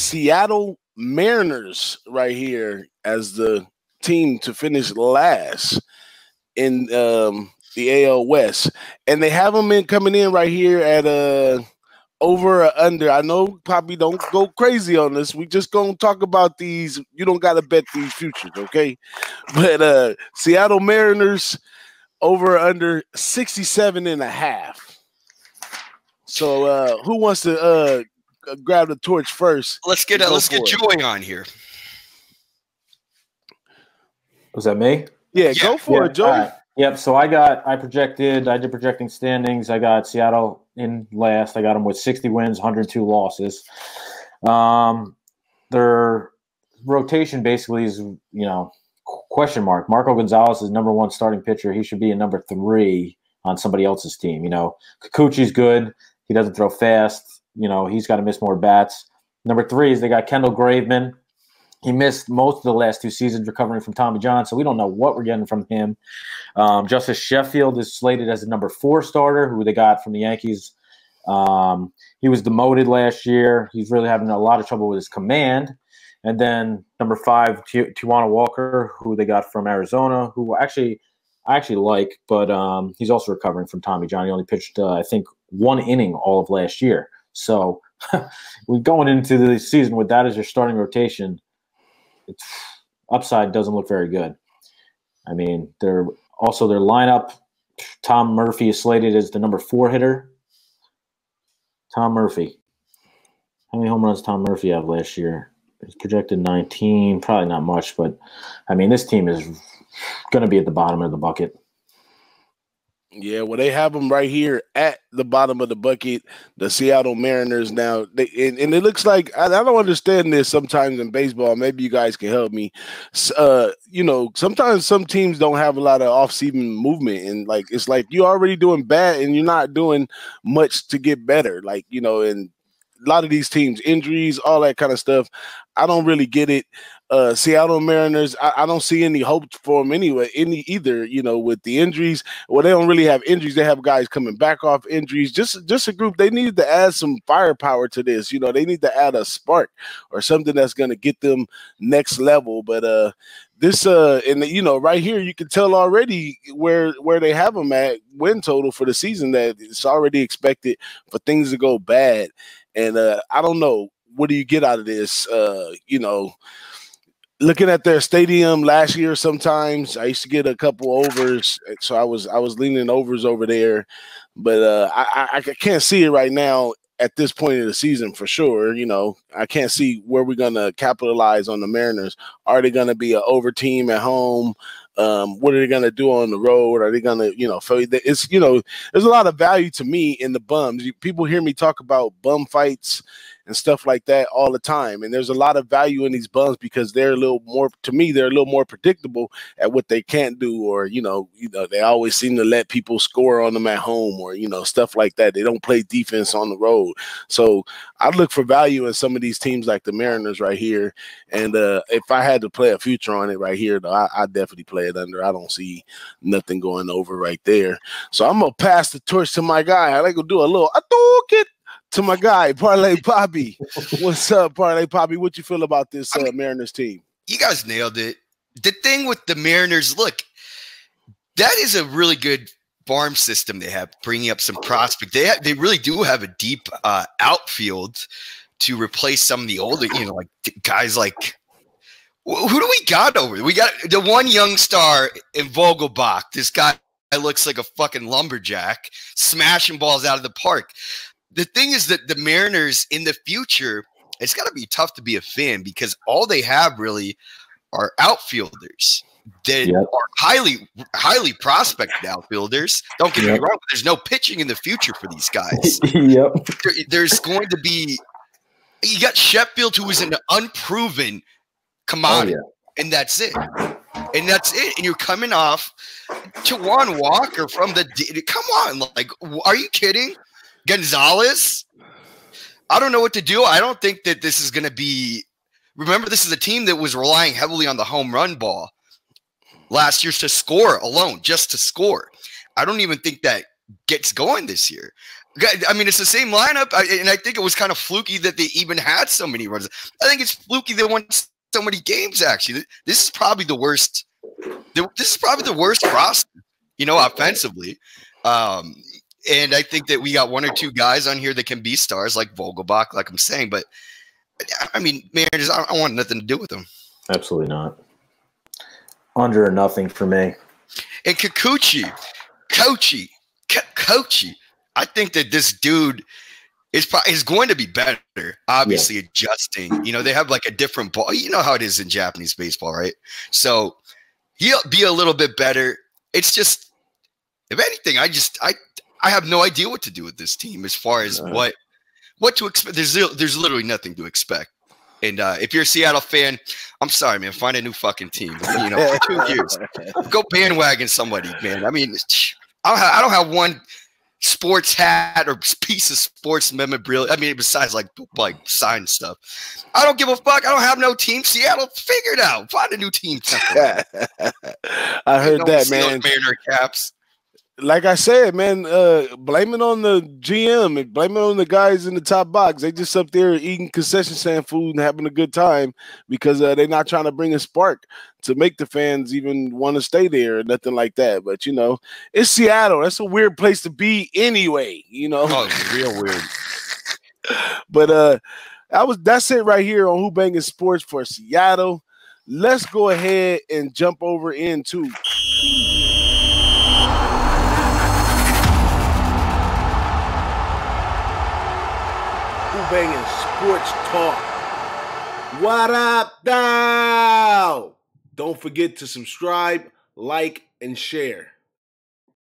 Seattle Mariners right here as the team to finish last in the AL West, and they have them coming in right here at over or under. I know Poppy don't go crazy on this. We just gonna talk about these. You don't gotta bet these futures, okay? But Seattle Mariners over or under 67.5. So who wants to grab the torch first? Let's get Joey on here. Was that me? Yeah, go for it, Joey. Right. Yep. So I did projecting standings. I got Seattle in last. I got them with 60 wins, 102 losses. Their rotation basically is, question mark. Marco Gonzalez is number 1 starting pitcher. He should be a number 3 on somebody else's team. Kikuchi's good. He doesn't throw fast. He's got to miss more bats. Number 3 is they got Kendall Graveman. He missed most of the last 2 seasons recovering from Tommy John, so we don't know what we're getting from him. Justice Sheffield is slated as a number 4 starter, who they got from the Yankees. He was demoted last year. He's really having a lot of trouble with his command. And then number 5, Tijuana Walker, who they got from Arizona, who I actually like, but he's also recovering from Tommy John. He only pitched, I think, 1 inning all of last year. So we're going into the season with that as your starting rotation. Its upside doesn't look very good. I mean, their lineup, Tom Murphy is slated as the number 4 hitter. Tom Murphy. How many home runs Tom Murphy have last year? He's projected 19, probably not much, but I mean, this team is going to be at the bottom of the bucket. Yeah, well, they have them right here at the bottom of the bucket, the Seattle Mariners. Now, and it looks like I don't understand this sometimes in baseball. Maybe you guys can help me. Sometimes some teams don't have a lot of off-season movement, and it's like you're already doing bad and you're not doing much to get better. And a lot of these teams, injuries, all that kind of stuff. I don't really get it. Seattle Mariners, I don't see any hope for them anyway, either, with the injuries. Well, they don't really have injuries. They have guys coming back off injuries. Just a group. They need to add some firepower to this. They need to add a spark or something that's going to get them next level. But this right here, you can tell already where they have them at win total for the season, that it's already expected for things to go bad. And I don't know. What do you get out of this? Looking at their stadium last year, sometimes I used to get a couple overs, so I was leaning overs over there, but I can't see it right now at this point of the season for sure. I can't see where we're gonna capitalize on the Mariners. Are they gonna be an over team at home? What are they gonna do on the road? Are they gonna, it's there's a lot of value to me in the bums. People hear me talk about bum fights and stuff like that all the time. And there's a lot of value in these bums because they're a little more, to me, they're a little more predictable at what they can't do, or, they always seem to let people score on them at home, or, stuff like that. They don't play defense on the road. So I look for value in some of these teams like the Mariners right here. And if I had to play a future on it right here, though, I definitely play it under. I don't see nothing going over right there. So I'm going to pass the torch to my guy. I like to do a little, to my guy, Parlay Poppy. What's up, Parlay Poppy? What you feel about this Mariners team? You guys nailed it. The thing with the Mariners, look, that is a really good farm system they have, bringing up some prospect. They really do have a deep outfield to replace some of the older, like guys like, who do we got over? We got the one young star in Vogelbach. This guy looks like a fucking lumberjack, smashing balls out of the park. The thing is that the Mariners in the future, it's got to be tough to be a fan because all they have really are outfielders that are highly prospected outfielders. Don't get me wrong, but there's no pitching in the future for these guys. There's going to be – you got Sheffield, who is an unproven commodity, and that's it. And that's it. And you're coming off Tijuana Walker from the – come on. Like, are you kidding? Gonzalez, I don't know what to do. I don't think that this is going to be – remember, this is a team that was relying heavily on the home run ball last year to score alone, just to score. I don't even think that gets going this year. I mean, it's the same lineup, and I think it was kind of fluky that they even had so many runs. I think it's fluky they won so many games. Actually, this is probably the worst. This is probably the worst roster, offensively. And I think that we got one or two guys on here that can be stars, like Vogelbach, like I'm saying. But I mean, Mariners, I want nothing to do with them. Absolutely not. Under or nothing for me. And Kikuchi, Kochi. I think that this dude is going to be better. Obviously, adjusting. They have like a different ball. You know how it is in Japanese baseball, right? So he'll be a little bit better. It's just, if anything, I have no idea what to do with this team as far as what to expect. There's literally nothing to expect. And if you're a Seattle fan, I'm sorry, man. Find a new fucking team. For 2 years, go bandwagon somebody, man. I mean, I don't have one sports hat or piece of sports memorabilia. I mean, besides like signed stuff, I don't give a fuck. I don't have no team. Seattle, figure it out. Find a new team. I heard that, man. Mariner caps. Like I said, man, blame it on the GM and blame it on the guys in the top box. They just up there eating concession stand food and having a good time because they're not trying to bring a spark to make the fans even want to stay there or nothing like that. But, it's Seattle. That's a weird place to be anyway, Oh, it's real weird. But that's it right here on Who-Bangin Sports for Seattle. Let's go ahead and jump over into Who-Bangin Sports Talk. What up, now? Don't forget to subscribe, like, and share.